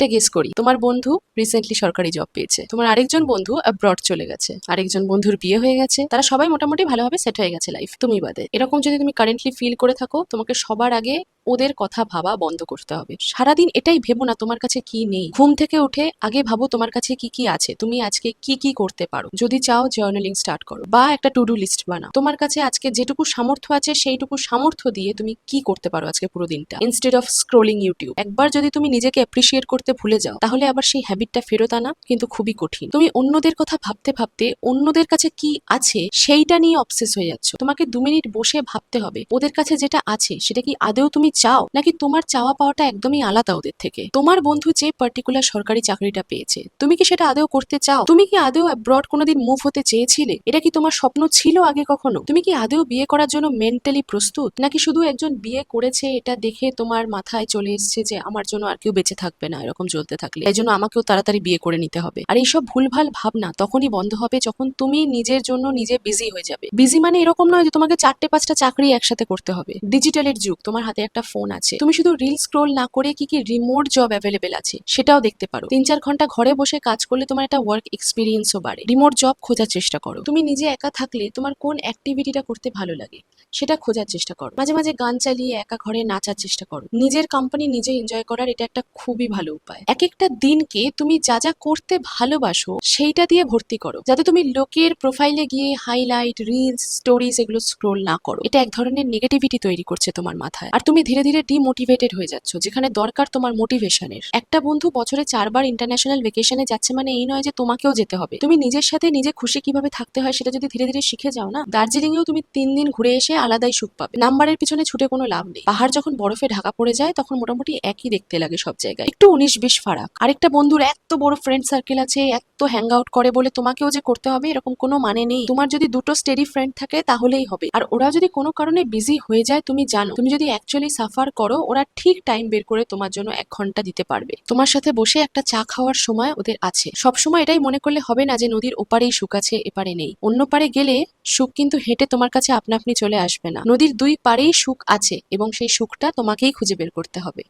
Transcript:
একটা গেস করি, তোমার বন্ধু রিসেন্টলি সরকারি জব পেয়েছে, তোমার আরেকজন বন্ধু অ্যাব্রড চলে গেছে, আরেকজন বন্ধুর বিয়ে হয়ে গেছে, তারা সবাই মোটামুটি ভালোভাবে সেট হয়ে গেছে লাইফ, তুমি বাদে। এরকম যদি তুমি কারেন্টলি ফিল করে থাকো, তোমাকে সবার আগে ওদের কথা ভাবা বন্ধ করতে হবে। সারাদিন এটাই ভেবো না তোমার কাছে কি নেই। ঘুম থেকে উঠে আগে ভাবো তোমার কাছে কি কি আছে, তুমি আজকে কি কি করতে পারো। যদি চাও জার্নালিং স্টার্ট করো বা একটা টু ডু লিস্ট বানাও। তোমার কাছে আজকে যেটুকু সামর্থ্য আছে সেইটুকু সামর্থ্য দিয়ে তুমি কি করতে পারো আজকে পুরো দিনটা, ইনস্টেড অফ স্ক্রোলিং ইউটিউব। একবার যদি তুমি নিজেকে অ্যাপ্রিসিয়েট করতে ভুলে যাও, তাহলে আবার সেই হ্যাবিটটা ফেরত আনা কিন্তু খুবই কঠিন। তুমি অন্যদের কথা ভাবতে ভাবতে অন্যদের কাছে কি আছে সেইটা নিয়ে অবসেস হয়ে যাচ্ছ। তোমাকে 2 মিনিট বসে ভাবতে হবে ওদের কাছে যেটা আছে সেটা কি আদৌ তুমি চাও, নাকি তোমার চাওয়া পাওয়াটা একদমই আলাদা ওদের থেকে। তোমার বন্ধু যে পার্টিকুলার সরকারি চাকরিটা পেয়েছে, তুমি কি সেটা আদৌ করতে চাও? তুমি কি আদৌ অ্যাব্রড কোনোদিন মুভ হতে চেয়েছিলে? এটা কি তোমার স্বপ্ন ছিল আগে কখনো? তুমি কি আদৌ বিয়ে করার জন্য মেন্টালি প্রস্তুত, নাকি শুধু একজন বিয়ে করেছে এটা দেখে তোমার মাথায় চলে এসছে যে আমার জন্য আর কেউ বেঁচে থাকবে না এরকম চলতে থাকলে, এই জন্য আমাকেও তাড়াতাড়ি বিয়ে করে নিতে হবে। আর এইসব ভুলভাল ভাবনা তখনই বন্ধ হবে যখন তুমি নিজের জন্য নিজে বিজি হয়ে যাবে। বিজি মানে এরকম নয় যে তোমাকে 4-5টা চাকরি একসাথে করতে হবে। ডিজিটালের যুগ, তোমার হাতে একটা ফোন আছে, তুমি শুধু রিল স্ক্রোল না করে কি কি রিমোট জব অ্যাভেলেবেল আছে সেটাও দেখতে পারো। 3-4 ঘন্টা ঘরে বসে কাজ করলে তোমার একটা ওয়ার্ক এক্সপিরিয়েন্সও বাড়ে। রিমোট জব খোঁজার চেষ্টা করো। তুমি নিজে একা থাকলে তোমার কোন অ্যাক্টিভিটিটা করতে ভালো লাগে সেটা খোঁজার চেষ্টা করো। মাঝে মাঝে গান চালিয়ে একা ঘরে নাচার চেষ্টা করো। নিজের কোম্পানি নিজে এনজয় করার এটা একটা খুবই ভালো উপায়। এক একটা দিনকে তুমি যা যা করতে ভালোবাসো সেইটা দিয়ে ভর্তি করো, যাতে তুমি লোকের প্রোফাইলে গিয়ে হাইলাইট, রিলস, স্টোরিজ এগুলো স্ক্রোল না করো। এটা এক ধরনের নেগেটিভিটি তৈরি করছে তোমার মাথায়, আর তুমি ধীরে ধীরে ডিমোটিভেটেড হয়ে যাচ্ছ যেখানে দরকার তোমার মোটিভেশনের। একটা বন্ধু বছরে 4বার ইন্টারন্যাশনাল ভেকেশনে যাচ্ছে মানে এই নয় যে তোমাকেও যেতে হবে। তুমি নিজের সাথে নিজে খুশি কিভাবে থাকতে হয় সেটা যদি ধীরে ধীরে শিখে যাও না, দার্জিলিং এও তুমি 3 দিন ঘুরে এসে আলাদাই সুখ পাবে। নাম্বারের পিছনে ছুটে কোনো লাভ নেই। পাহাড় যখন বরফে ঢাকা পড়ে যায় তখন মোটামুটি একই দেখতে লাগে সব জায়গায়, একটু 19-20 ফারাক। আরেকটা বন্ধুর এত বড় ফ্রেন্ড সার্কেল আছে, এত হ্যাং আউট করে বলে তোমাকেও যে করতে হবে এরকম কোনো মানে নেই। তোমার যদি দুটো স্টেডি ফ্রেন্ড থাকে তাহলেই হবে। আর ওরা যদি কোনো কারণে বিজি হয়ে যায়, তুমি জানো তুমি যদি অ্যাকচুয়ালি সাফার করো, ওরা ঠিক টাইম বের করে তোমার জন্য 1 ঘন্টা দিতে পারবে। তোমার সাথে বসে একটা চা খাওয়ার সময় ওদের আছে। সবসময় এটাই মনে করলে হবে না যে নদীর ওপারেই সুখ আছে এপারে নেই। অন্য পারে গেলে সুখ কিন্তু হেঁটে তোমার কাছে আপনা আপনি চলে আসবে না। নদীর 2 পারেই সুখ আছে এবং সেই সুখটা তোমাকেই খুঁজে বের করতে হবে।